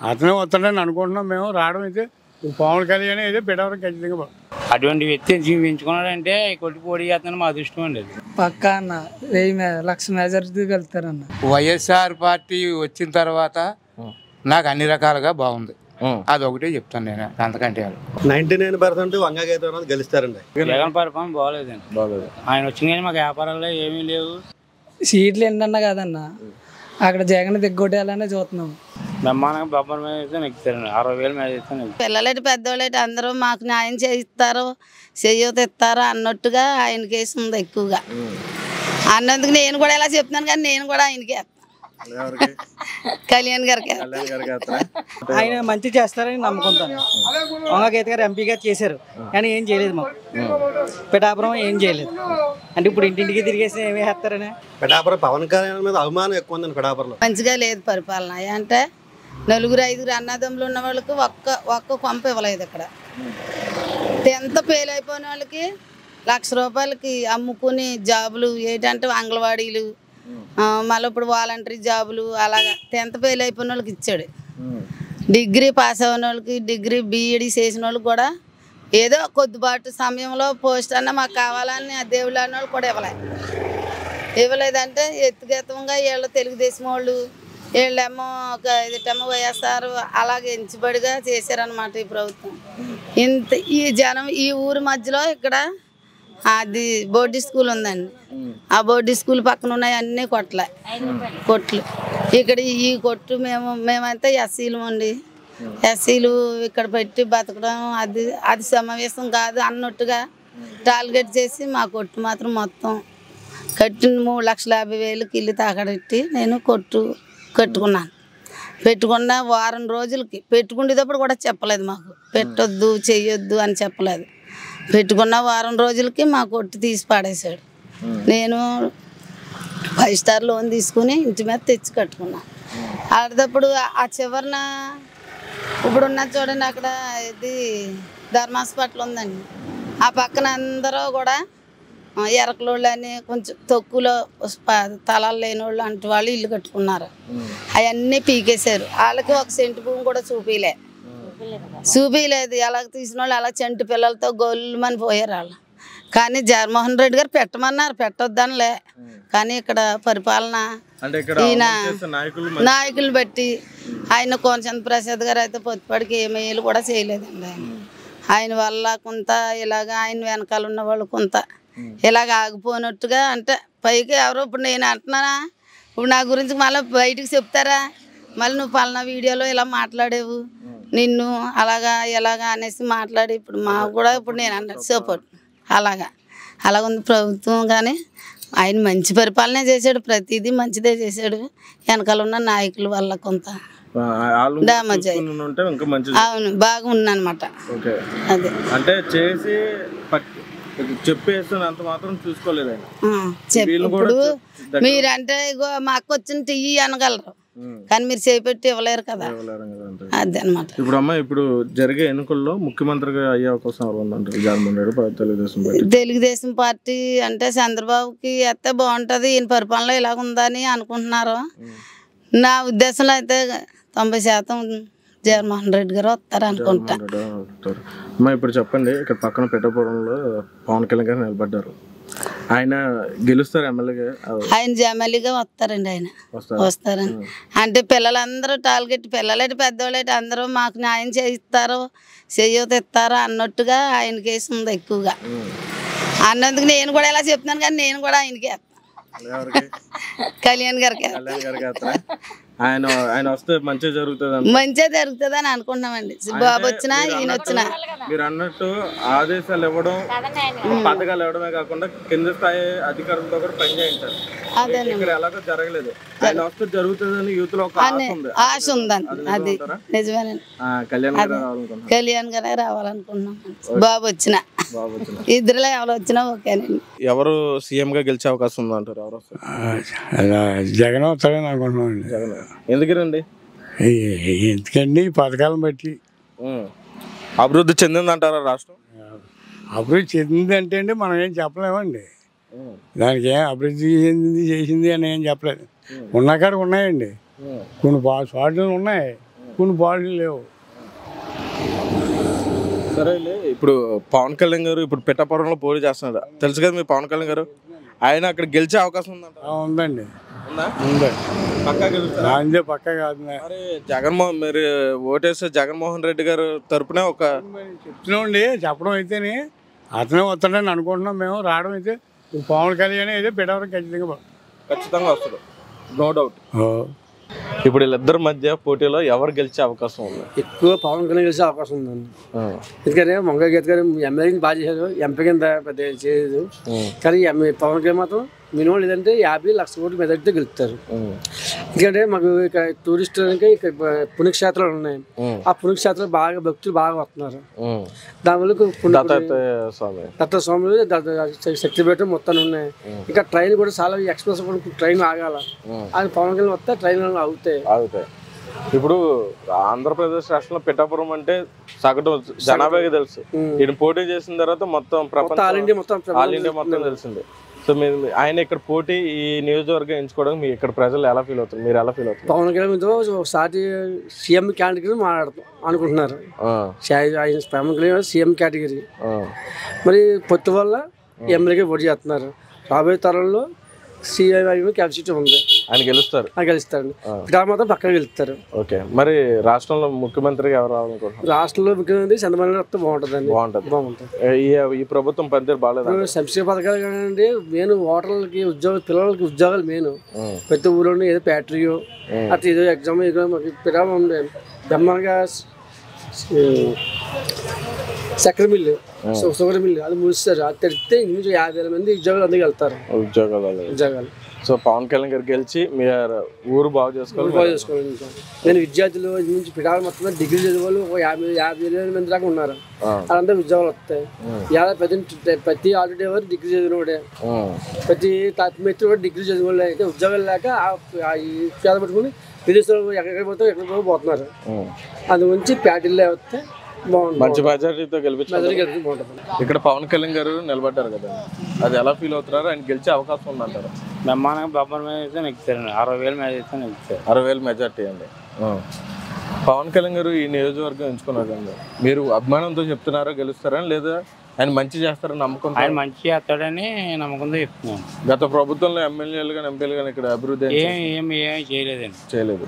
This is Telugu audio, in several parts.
అతనే వస్తాడని అనుకుంటున్నాం మేము. రావడం అయితే పవన్ కళ్యాణ్ అయితే పెట్టవరం ఖచ్చితంగా. అటువంటి వ్యక్తి జీవించుకున్నాడంటే కొట్టి పోటీ చేస్తాను మా అదృష్టం అండి. పక్కా అన్న 1,00,000 మెజారిటీకి వెళ్తారన్న. వైఎస్ఆర్ పార్టీ వచ్చిన తర్వాత నాకు అన్ని రకాలుగా బాగుంది. అదొకటే చెప్తాను నేను, అంతకంటే 99% వంగగీత గెలుస్తారండి. జగన్ పరిపాలన బాగోలేదండి. ఆయన వచ్చిన కానీ మాకు వ్యాపారాల్లో ఏమీ లేవు. సీట్లు ఏంటన్నా కదన్న, అక్కడ జగన్ దిగ్గొట్టేయాలనే చూస్తున్నాం. బ్రహ్మాండంగా బొబ్బర్ మీద అయితే నెక్కుతారండి. 60,000 మీద అయితే పిల్లలేటి పెద్దోళ్ళేటి అందరూ మాకు న్యాయం చేయిస్తారు, చెయ్యూత ఇస్తారు అన్నట్టుగా ఆయన కేసు ఉంది ఎక్కువగా. అన్నందుకు నేను కూడా ఇలా చెప్తున్నాను, కానీ నేను కూడా ఆయనకి కళ్యాణ్ గారికి ఆయన మంచి చేస్తారని నమ్ముకుంటాను. వంగగీత గారు ఎంపీగా చేశారు కానీ ఏం చేయలేదు, మాకు పిఠాపురం ఏం చేయలేదు. అంటే ఇప్పుడు ఇంటింటికి తిరిగేసి ఏమి వేస్తారని పిఠాపురం పవన్ కళ్యాణ్ మీద అభిమానం ఎక్కువ ఉందండి. పిఠాపురంలో మంచిగా లేదు పరిపాలన. అంటే 4-5 అన్నదమ్ములు ఉన్న వాళ్ళకి ఒక్క కొంప ఇవ్వలేదు. ఇక్కడ 10th ఫెయిల్ అయిపోయిన వాళ్ళకి ₹1,00,000 అమ్ముకుని జాబులు ఏంటంటే అంగన్వాడీలు, మళ్ళీ ఇప్పుడు వాలంటరీ జాబులు అలాగా 10th ఫెయిల్ అయిపోయిన వాళ్ళకి ఇచ్చాడు. డిగ్రీ పాస్ అయిన వాళ్ళకి, డిగ్రీ బీఈడి చేసిన వాళ్ళకి కూడా ఏదో కొద్దిపాటు సమయంలో పోస్ట్ అన్న మాకు కావాలని ఆ దేవుళ్ళు అన్న వాళ్ళు కూడా ఇవ్వలేదంటే ఎత్తుగెత్తంగా వీళ్ళు తెలుగుదేశం వాళ్ళు, వీళ్ళేమో ఇదేమో వైఎస్ఆర్ అలాగే ఎంచుబడిగా చేశారనమాట ఈ ప్రభుత్వం. ఈ జనం ఈ ఊరి మధ్యలో ఇక్కడ అది బోర్డు స్కూల్ ఉందండి. ఆ బోర్డు స్కూల్ పక్కన ఉన్నాయి అన్నీ కొట్లు. ఇక్కడ ఈ కొట్టు మేమైతే ఎస్సీలు అండి. ఎస్సీలు ఇక్కడ పెట్టి బతకడం అది సమావేశం కాదు అన్నట్టుగా టార్గెట్ చేసి మా కొట్టు మాత్రం మొత్తం కట్టిన 3,50,000 ఇల్లు తాకడెట్టి నేను కొట్టు కట్టుకున్నాను. పెట్టుకున్న వారం రోజులకి పెట్టుకునేటప్పుడు కూడా చెప్పలేదు, మాకు పెట్టొద్దు చెయ్యొద్దు అని చెప్పలేదు. పెట్టుకున్న వారం రోజులకి మా కొట్టు తీసి పాడేశాడు. నేను 5 స్టార్ లోన్ తీసుకుని ఇంటి మీద తెచ్చి కట్టుకున్నాను. ఆడేటప్పుడు ఆ చివరిన ఇప్పుడు ఉన్న చూడండి అక్కడ ఇది ధర్మ హాస్పిటల్ ఉందండి. ఆ పక్కన అందరూ కూడా ఎరకలోళ్ళు అని కొంచెం తక్కువలో తలాలు లేని వాళ్ళు అంటే వాళ్ళు ఇల్లు కట్టుకున్నారు. అవన్నీ పీకేశారు. వాళ్ళకి 1 సెంటు భూమి కూడా చూపించలేదు. ఎలాగ తీసిన వాళ్ళు అలా చంటి పిల్లలతో గోల్మని పోయారు వాళ్ళు. కానీ జగన్మోహన్ రెడ్డి గారు పెట్టమన్నారు, పెట్టొద్దనిలే. కానీ ఇక్కడ పరిపాలన ఈయన నాయకులు బట్టి ఆయన కోనచంద్ర ప్రసాద్ గారు అయితే పొత్తిపాడికి ఏ మేలు కూడా చేయలేదండి. ఆయన వల్ల కొంత ఇలాగ ఆయన వెనకాల ఉన్న వాళ్ళు కొంత ఇలాగ ఆగిపోయినట్టుగా. అంటే పైకి ఎవరో ఇప్పుడు నేను అంటున్నానా, ఇప్పుడు నా గురించి మళ్ళీ బయటికి చెప్తారా, మళ్ళీ నువ్వు పలానా వీడియోలో ఇలా మాట్లాడేవు, నిన్ను అలాగా ఎలాగా అనేసి మాట్లాడి ఇప్పుడు మాకు కూడా ఇప్పుడు నేను అన్నట్టు సపోర్ట్ అలాగ ఉంది ప్రభుత్వం. కానీ ఆయన మంచి పరిపాలనే చేశాడు, ప్రతిదీ మంచిదే చేశాడు. వెనకాల ఉన్న నాయకుల వల్ల కొంత డామేజ్ అవును బాగా ఉందన్నమాట. అదే అంటే చేసి చెప్పేస్తున్నంత మాత్రం చూసుకోలేదు. ఇప్పుడు మీరంటే ఇగో మా అక్క వచ్చిన టీ అనగలరు, కానీ మీరు చేపెట్టి ఇవ్వలేరు కదా, అదే అనమాట. ఇప్పుడు అమ్మ ఇప్పుడు జరిగే ఎన్నికల్లో ముఖ్యమంత్రిగా అయ్యే అవకాశం ఉందంటారు జగన్మోహన్ రెడ్డి తెలుగుదేశం పార్టీ అంటే చంద్రబాబుకి అయితే బాగుంటది, ఈయన పరిపాలన ఇలాగ ఉందని అనుకుంటున్నారు. నా ఉద్దేశంలో అయితే 90% జగన్మోహన్ రెడ్డి గారు వస్తారు అనుకుంటా. ఇప్పుడు చెప్పండి, ఇక్కడ పక్కన పిఠాపురంలో పవన్ కళ్యాణ్ గారు నిలబడ్డారు, ఆయన గెలుస్తారు ఎమ్మెల్యేగా? ఆయన ఎమ్మెల్యేగా వస్తారండి, ఆయన వస్తారండి. అంటే పిల్లలందరూ టార్గెట్, పిల్లలేటి పెద్దోళ్ళేటి అందరూ మాకు న్యాయం చేయిస్తారు, చెయ్యూత ఇస్తారు అన్నట్టుగా ఆయన కేసు ఉంది ఎక్కువగా. అన్నందుకు నేను కూడా ఇలా చెప్తున్నాను, కానీ నేను కూడా ఆయనకి కళ్యాణ్ గారికి ఆయన వస్తే మంచిగా జరుగుతుంది అని అనుకుంటున్నామండి. బాబు వచ్చినా ఈయన వచ్చినా మీరు అన్నట్టు ఆదేశాలు ఇవ్వడం, పథకాలు ఇవ్వడమే కాకుండా కింద స్థాయి అధికారులతో కూడా పని చేయించారు. ఇక్కడ ఎలాగో జరగలేదు, ఆయన వస్తే జరుగుతుందని యూత్ లో ఆశ ఉందండి. అది నిజమేనండి. కళ్యాణ్ గారే రావాలనుకుంటున్నాం. బాబు వచ్చినా ఇద్దరులో ఎవరు వచ్చినా ఓకేనండి. ఎవరు సీఎం గా గెలిచే అవకాశం ఉందంటారు? ఎవరు జగన్ వస్తాడని అనుకుంటున్నామండి. జగన్ ఎందుకండి? ఎందుకండి పథకాలను బట్టి అభివృద్ధి చెందిందంటారా రాష్ట్రం? అభివృద్ధి చెందిందంటే అండి మనం ఏం చెప్పలేమండి. దానికి ఏం అభివృద్ధి చేసింది అని ఏం చెప్పలేదు. ఉన్న కాడ ఉన్నాయండి, కొన్ని చోట్ల ఉన్నాయి, కొన్ని పాటలు లేవు. సరేలే, ఇప్పుడు పవన్ కళ్యాణ్ గారు ఇప్పుడు పిఠాపురంలో పోటీ చేస్తున్నారు, తెలుసు కదా మీ పవన్ కళ్యాణ్ గారు. ఆయన అక్కడ గెలిచే అవకాశం ఉందంట. ఉందండి, ఉందా? ఉందండి. పక్కా గెలుస్తారా? అంతే పక్క కాదు. మరి జగన్మోహన్ మీరు ఓటేస్తే జగన్మోహన్ రెడ్డి గారు తరపున ఒక చెప్తున్నాండి, చెప్పడం అయితేనే అతనే వస్తాడని అనుకుంటున్నాం మేము. రావడం అయితే పవన్ కళ్యాణ్ అయితే పిఠాపురం ఖచ్చితంగా వస్తుంది, నో డౌట్. ఇప్పుడు వీళ్ళిద్దరి మధ్య పోటీలో ఎవరు గెలిచే అవకాశం ఉంది? ఎక్కువ పవన్ కళ్యాణ్ గెలిచే అవకాశం ఉందండి. ఎందుకంటే మంగళ గీత గారు ఎమ్మెల్యేని బాగా చేశారు, ఎంపీ కింద పెద్ద చేయలేదు. కానీ పవన్ కళ్యాణ్ మాత్రం మినిమం లేదంటే 50 లక్షల కోట్ల మెజార్టీతో గెలుస్తారు. ఎందుకంటే మాకు ఇక్కడ టూరిస్టులకి ఇక్కడ పుణ్యక్షేత్రాలు ఉన్నాయి, ఆ పుణ్యక్షేత్రాలు బాగా భక్తులు బాగా వస్తున్నారు. దానివల్ల దత్త స్వాములు శక్తిపీఠం మొత్తం ఉన్నాయి. ఇంకా ట్రైన్ కూడా చాలా ఎక్స్ప్రెస్ ట్రైన్ ఆగాల, అది పవన్ కళ్యాణ్ వస్తే ట్రైన్ ఆగుతాయి. ఇప్పుడు ఆంధ్రప్రదేశ్ రాష్ట్రంలో పిఠాపురం అంటే సగటు జనాభాకి తెలుసు. ఈయన పోటీ చేసిన తర్వాత మొత్తం ఆల్ ఇండియా మొత్తం తెలిసింది. సో మీరు ఆయన ఇక్కడ పోటీ ఈ నియోజకవర్గం ఎంచుకోవడం మీ ఇక్కడ ప్రజలు ఎలా ఫీల్ అవుతారు, మీరు ఎలా ఫీల్ అవుతారు? పవన్ కళ్యాణ్తో ఒకసారి సీఎం కేటగిరీ మాట్లాడతాం అనుకుంటున్నారు. ఆయన పవన్ కళ్యాణ్ సీఎం కేటగిరీ, మరి పొత్తు వల్ల ఎమ్మెల్యేగా పోటీ చేస్తున్నారు. రాబోయే తరంలో సీఎం క్యాప్సిటీ ఉంది, ఆయన గెలుస్తారు. గెలుస్తారండి. పిఠాపురం మాత్రం పక్కన గెలుస్తారు. ఓకే, మరి రాష్ట్రంలో ముఖ్యమంత్రిగా ఎవరు రావాలనుకుంటున్నారు? రాష్ట్రంలో ముఖ్యమంత్రి చంద్రబాబు నాయుడు వస్తే బాగుంటుంది. ఈ ప్రభుత్వం పనితీరు బాగాలేదు. సంక్షేమ పథకాలు కానివ్వండి, మెయిన్ ఓటర్లకి పిల్లలకి ఉద్యోగాలు మెయిన్. ప్రతి ఊళ్ళో ఏదో ఫ్యాక్టరీయో అట్లా ఏదో ఎగ్జామ్ పిఠాపురం ఉండే బ్రహ్మాండంగా చక్కెర మిల్లు, షుగర్ మిల్లు అది మూస్తారు. అది తెరిస్తే ఇంచుమించు 50,000 మంది ఉద్యోగాలు అందుకు వెళ్తారు. ఉద్యోగాలు. సో పవన్ కళ్యాణ్ గారు గెలిచి మీరు ఊరు బాగు చేసుకోవాలి. నేను విద్యార్థులు నుంచి పిఠాపురం మొత్తం డిగ్రీ చదివాళ్ళు 50,000 మంది దాకా ఉన్నారు. అదంతా ఉద్యోగాలు వస్తాయి. ప్రతి ఆటో డ్రైవర్ డిగ్రీ చదివినోడే, ప్రతి మిత్రుడు కూడా డిగ్రీ చదివాళ్ళు. అయితే ఉద్యోగాలు లేక పేద పట్టుకుని విదేశాలు ఎక్కడికి పోతే ఎక్కడికి పోతున్నారు. అందు గురించి ప్యాటిల్లో వస్తే మంచి మెజారిటీతో గెలిపించారు. ఇక్కడ పవన్ కళ్యాణ్ గారు నిలబడ్డారు కదా, అది ఎలా ఫీల్ అవుతున్నారు? ఆయన గెలిచే అవకాశం ఉందంటారు? బ్రహ్మాండంగా బొబ్బర్ మీద అయితే నెగ్గుతారండి. 60,000 మెజార్టీ నెగ్గుతారు. 60,000 మెజార్టీ అండి. పవన్ కళ్యాణ్ గారు ఈ నియోజకవర్గం ఎంచుకున్నారు కదా, మీరు అభిమానంతో చెప్తున్నారా గెలుస్తారని, లేదా ఆయన మంచి చేస్తారని నమ్మకం? ఆయన మంచి చేస్తాడని నమ్మకంతో చెప్తున్నాను. గత ప్రభుత్వంలో ఎమ్మెల్యేలు కానీ ఎంపీలు కానీ ఇక్కడ అభివృద్ధి ఏమి చేయలేదు.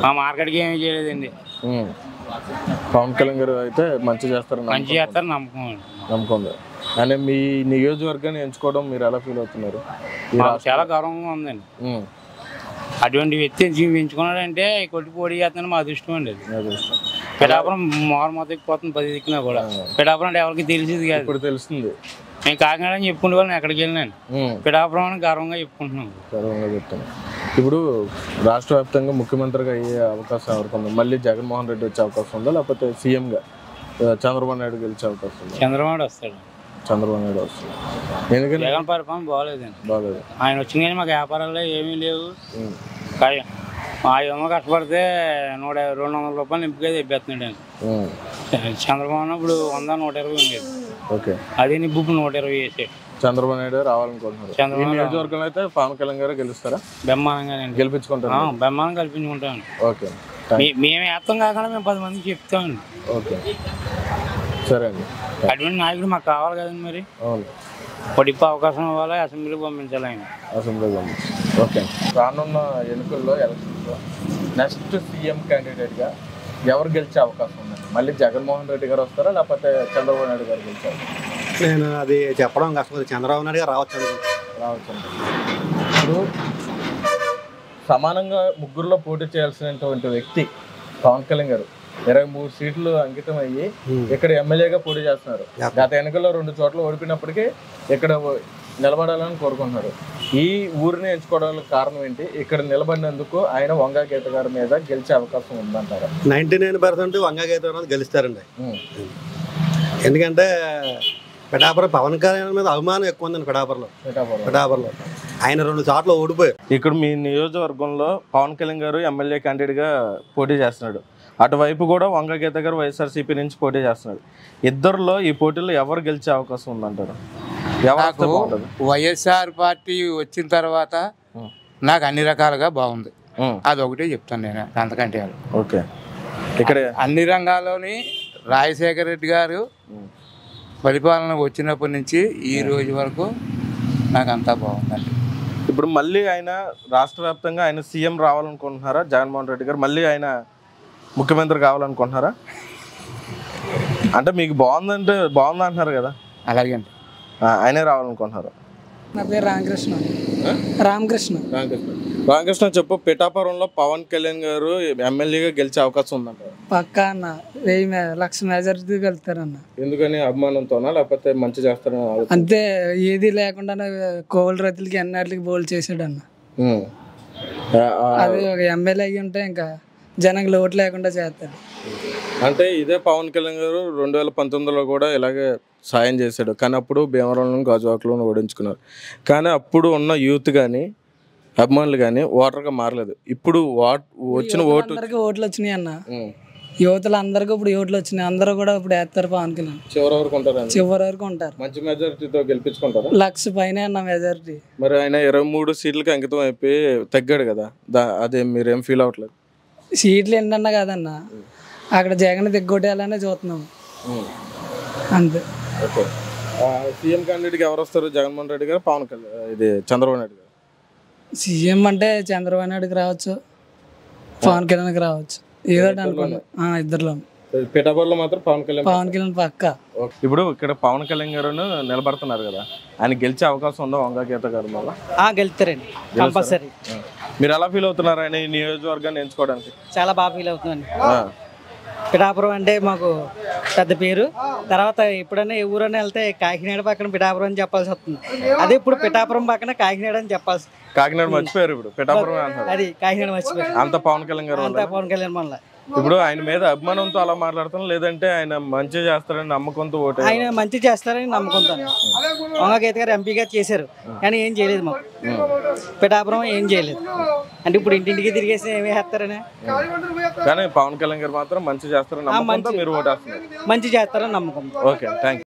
మా మార్కెట్కి ఏమీ చేయలేదండి. పవన్ కళ్యాణ్ గారు అయితే మంచి చేస్తారని నమ్మకం ఉంది. ఆయన మీ నియోజకవర్గాన్ని ఎంచుకోవడం మీరు ఎలా ఫీల్ అవుతున్నారు? చాలా గౌరవంగా ఉందండి. అటువంటి వ్యక్తి ఎంచుకున్నాడంటే కొట్టి పోటీ చేస్తాను మా అదృష్టం అండి. పిఠాపురం మారు మొత్తం ఎక్కిపోతుంది 10 దిక్కున కూడా. పిఠాపురం అంటే ఎవరికి తెలిసింది కాదు, ఇప్పుడు తెలుస్తుంది. నేను కాకినాడ అని చెప్పుకుంటే వాళ్ళు ఎక్కడికి వెళ్ళినాను. పిఠాపురం అని గర్వంగా చెప్పుకుంటున్నాను. ఇప్పుడు రాష్ట్ర వ్యాప్తంగా ముఖ్యమంత్రిగా అయ్యే అవకాశం ఎవరికి ఉంది? మళ్ళీ జగన్మోహన్ రెడ్డి వచ్చే అవకాశం ఉందా, లేకపోతే సీఎంగా చంద్రబాబు నాయుడు గెలిచే అవకాశం ఉందా? చంద్రబాబు వస్తాడు. ఎందుకంటే జగన్ పరిపాలన బాగలేదు. ఆయన వచ్చిన కానీ మాకు వ్యాపారాల్లో ఏమీ లేవు. మా ఏమో కష్టపడితే 200 రూపాయలు నింపుగా తెప్పేస్తున్నాడు. చంద్రబాబు ఇప్పుడు 100, 120 ఉండేది. ఓకే, అదే నింపు 120 వేసాడు. చంద్రబాబు నాయుడు రావాలనుకుంటున్నారు. ఈ నియోజకవర్గంలో అయితే పవన్ కళ్యాణ్ గారు గెలుస్తారా? బ్రహ్మాండంగా గెలిపించుకుంటారు. బ్రహ్మాండం కల్పించుకుంటామండి. ఓకే, మేము వేస్తాం కాకుండా మేము 10 మందికి చెప్తామండి. ఓకే, సరే అండి. అటువంటి నాయకుడు మాకు కావాలి కదండి. మరి అవును, పొడిపో అవకాశం ఇవ్వాలి, అసెంబ్లీకి పంపించాలి ఆయన. అసెంబ్లీకి పంపించాలి. ఓకే, రానున్న ఎన్నికల్లో ఎలక్షన్స్లో నెక్స్ట్ సీఎం క్యాండిడేట్గా ఎవరు గెలిచే అవకాశం ఉంది? మళ్ళీ జగన్మోహన్ రెడ్డి గారు వస్తారా, లేకపోతే చంద్రబాబు నాయుడు గారు గెలిచారు? నేను అది చెప్పడం కష్టం. చంద్రబాబు నాయుడు గారు రావచ్చు. ఇప్పుడు సమానంగా ముగ్గురులో పోటీ చేయాల్సినటువంటి వ్యక్తి పవన్ కళ్యాణ్ గారు 23 సీట్లు అంకితం అయ్యి ఇక్కడ ఎమ్మెల్యేగా పోటీ చేస్తున్నారు. గత ఎన్నికల్లో 2 చోట్ల ఓడిపోయినప్పటికీ ఇక్కడ నిలబడాలని కోరుకుంటున్నారు. ఈ ఊరిని ఎంచుకోవడానికి కారణం ఏంటి? ఇక్కడ నిలబడినందుకు ఆయన వంగా గీత గారి మీద గెలిచే అవకాశం ఉందంటారా? 99% వంగా గీత అనేది గెలుస్తారండి. ఎందుకంటే పిఠాపురం పవన్ కళ్యాణ్ మీద అభిమానం ఎక్కువ ఉందండి. పిఠాపురంలో ఆయన 2 చోట్ల ఓడిపోయారు. ఇక్కడ మీ నియోజకవర్గంలో పవన్ కళ్యాణ్ గారు ఎమ్మెల్యే క్యాండిడేట్గా పోటీ చేస్తున్నాడు. అటువైపు కూడా వంగ గీత గారు వైఎస్ఆర్సీపీ నుంచి పోటీ చేస్తున్నాడు. ఇద్దరులో ఈ పోటీలో ఎవరు గెలిచే అవకాశం ఉందంటారు? వైఎస్ఆర్ పార్టీ వచ్చిన తర్వాత నాకు అన్ని రకాలుగా బాగుంది. అదొకటే చెప్తాను నేను, అంతకంటే. ఓకే, ఇక్కడ అన్ని రంగాల్లోని రాజశేఖర రెడ్డి గారు పరిపాలన వచ్చినప్పటి నుంచి ఈ రోజు వరకు నాకు అంతా బాగుందండి. ఇప్పుడు మళ్ళీ ఆయన రాష్ట్ర వ్యాప్తంగా ఆయన సీఎం రావాలనుకుంటున్నారా? జగన్మోహన్ రెడ్డి గారు మళ్ళీ ఆయన ముఖ్యమంత్రి కావాలనుకుంటున్నారా? అంటే మీకు బాగుందంటే బాగుంది అంటున్నారు కదా, అలాగే అండి. ఆయనే రావాలనుకుంటున్నారు. నా పేరు రామకృష్ణ. రామకృష్ణ రామకృష్ణ చెప్పు, పిఠాపురంలో పవన్ కళ్యాణ్ గారు ఎమ్మెల్యేగా గెలిచే అవకాశం ఉందంట. పక్కా అన్న 1000 మెజారిటీ వెళ్తారన్న. ఎందుకని? అభిమానంతోనా లేకపోతే మంచి చేస్తారని? అంతే, ఏది లేకుండా కోవిల రైతులకి ఎన్నాటికి బోల్ చేసాడు అన్న. అది ఒక ఎమ్మెల్యే అయ్యి ఉంటే ఇంకా జనానికి లోటు లేకుండా చేస్తాడు. అంటే ఇదే పవన్ కళ్యాణ్ గారు 2019లో కూడా ఇలాగే సాయం చేశాడు, కానీ అప్పుడు భీమవరంలో గాజువాకలో ఓడించుకున్నారు. కానీ అప్పుడు ఉన్న యూత్ కానీ అభిమానులు కానీ ఓటర్గా మారలేదు. ఇప్పుడు వచ్చిన అందరికి ఓట్లు వచ్చినాయి అన్న. యువతలు అందరికీ ఇప్పుడు ఓట్లు వచ్చినాయి. అందరూ కూడా ఇప్పుడు వేస్తారు పవన్ కళ్యాణ్. చివరి వరకు ఉంటారు. చివరి వరకు ఉంటారు. మంచి మెజారిటీతో గెలిపించుకుంటారు. 1,00,000 పైన అన్న మెజారిటీ. మరి ఆయన 23 సీట్లకి అంకితం అయిపోయి తగ్గాడు కదా, అదే మీరేం ఫీల్ అవ్వట్లేదు? సీట్లు ఏంటన్నా కాదన్న, అక్కడ జగన్ దిగ్గొట్టేయాలనే చూస్తున్నాం అంతే. ఓకే, సీఎం క్యాండిడేట్కి ఎవరు వస్తారు? జగన్మోహన్ రెడ్డి గారు, పవన్ కళ్యాణ్, ఇది చంద్రబాబు నాయుడు గారు? సీఎం అంటే చంద్రబాబు నాయుడుకి రావచ్చు, పవన్ కళ్యాణ్కి రావచ్చు, ఏదో అనుకున్నా ఇద్దరులో. పిఠాపురంలో మాత్రం పవన్ కళ్యాణ్ పక్క. ఇప్పుడు ఇక్కడ పవన్ కళ్యాణ్ గారు నిలబడుతున్నారు కదా, ఆయన గెలిచే అవకాశం ఉందా వంగగీత గారు? మళ్ళీ గెలుస్తారండి కంపల్సరీ. మీరు ఎలా ఫీల్ అవుతున్నారు ఆయన ఈ నియోజకవర్గాన్ని ఎంచుకోవడానికి? చాలా బాగా ఫీల్ అవుతుందండి. పిఠాపురం అంటే మాకు పెద్ద పేరు. తర్వాత ఎప్పుడైనా ఏ ఊరైనా వెళ్తే కాకినాడ పక్కన పిఠాపురం అని చెప్పాల్సి వస్తుంది. అదే ఇప్పుడు పిఠాపురం పక్కన కాకినాడ అని చెప్పాల్సి. కాకినాడ మర్చిపోయారు, ఇప్పుడు పిఠాపురం అది కాకినాడ మర్చిపోయారు. అంత పవన్ కళ్యాణ్ గారు, అంత పవన్ కళ్యాణ్ వల్ల. ఇప్పుడు ఆయన మీద అభిమానంతో అలా మాట్లాడుతాను, లేదంటే ఆయన మంచి చేస్తారని నమ్మకంతో ఓటు? ఆయన మంచి చేస్తారని నమ్మకంతాను. వంగగీత గారు ఎంపీగా చేశారు, కానీ ఏం చేయలేదు మాకు. పిఠాపురం ఏం చేయలేదు. అంటే ఇప్పుడు ఇంటింటికి తిరిగేసి ఏమి వేస్తారని. కానీ పవన్ కళ్యాణ్ గారు మాత్రం మంచి చేస్తారని నమ్మకంతో మీరు ఓటు వేస్తున్నారు. మంచి చేస్తారని నమ్మకం. Okay, thank you.